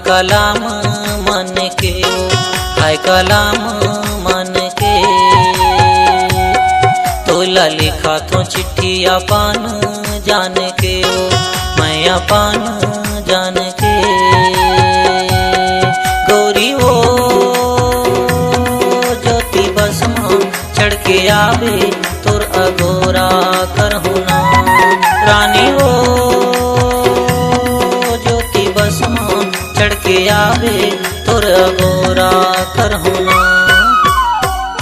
कलाम मन के हाय कलाम मन के तोला लिखा तो चिट्ठी अपन जान के मैं अपन जान के गोरी वो ज्योति बसमा चढ़ के आवे तोर अगोरा करहु ना रानी वो ज्योति बसमा चढ़ के आवे तोर अगोरा करहु ना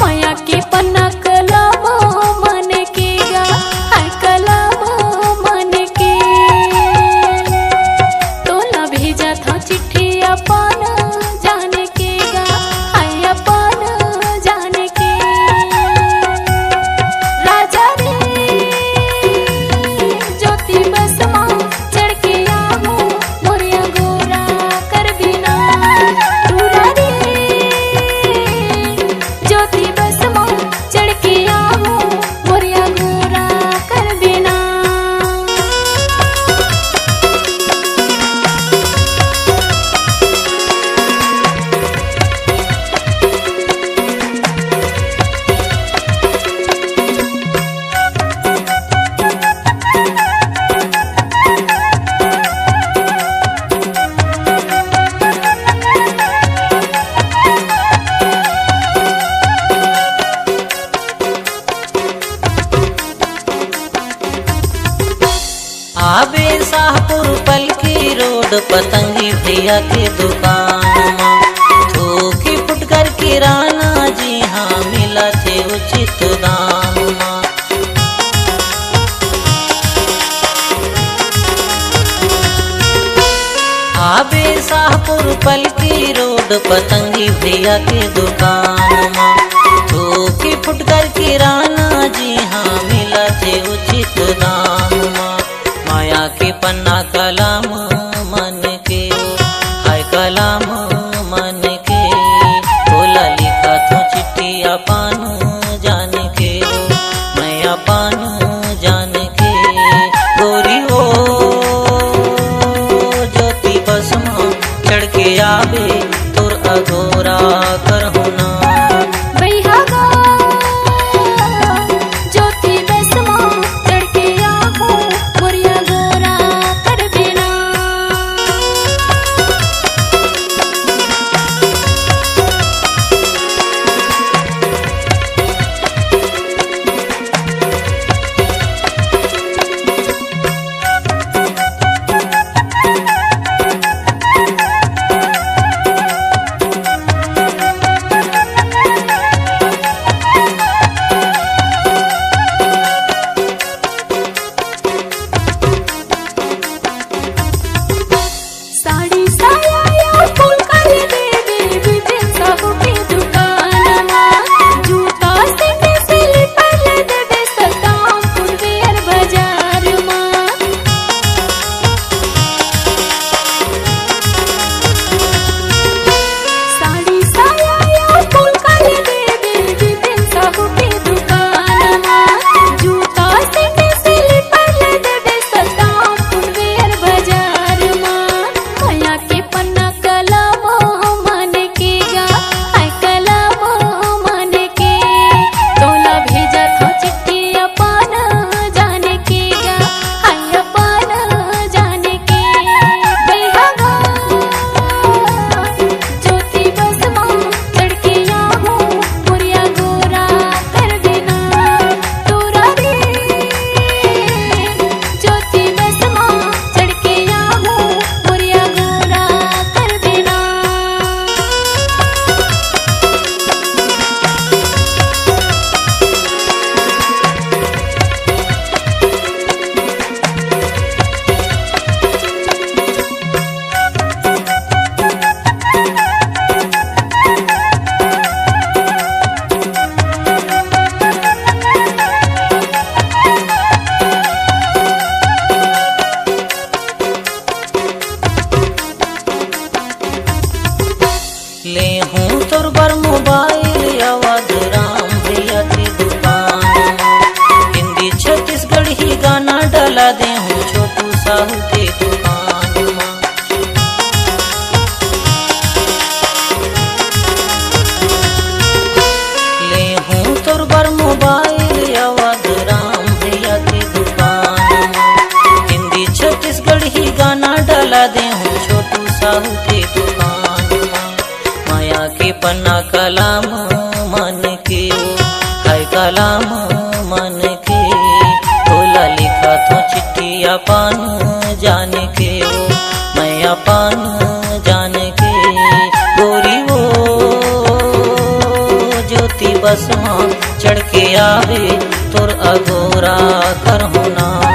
माया के पन्ना कलाम मन के गा हाय कलाम मन के तोला भेजा था चिट्ठी अपन जान के गा हाय अपन जान के राजा रे ज्योति बसमा चढ़ के आवो मोरिया गोरा कर बिना दूरा रे ज्योति बसमा चढ़ के आवो मोरिया गोरा कर बिना आबे शाहपुर पलकी रोड पतंगी भैया के दुकान थोकी फुटकर किराना जी हाँ मिला थे उचित दाम माँ। आबे शाहपुर पलकी रोड पतंगी भैया के दुकान थोकी फुटकर किराना जी हाँ मिला थे उचित दाम माँ। माया के पन्ना कलाम मन के हाय कलाम मन के तोला लिखा तो चिट्ठी अपन जान के मैं अपन जान के गोरी हो ज्योति बसमा चढ़ के आवे तोर अगोरा करहु ना भैया गा ज्योति बसमा चढ़ के आवो मोरिया गोरा कर बिना पन्ना कलाम मन के है कलाम मन के तोला लिखा तो चिट्ठी अपन जान के मैं अपन जान के गोरी वो ज्योति बस चढ़ के आवे तोर अगोरा करहुना।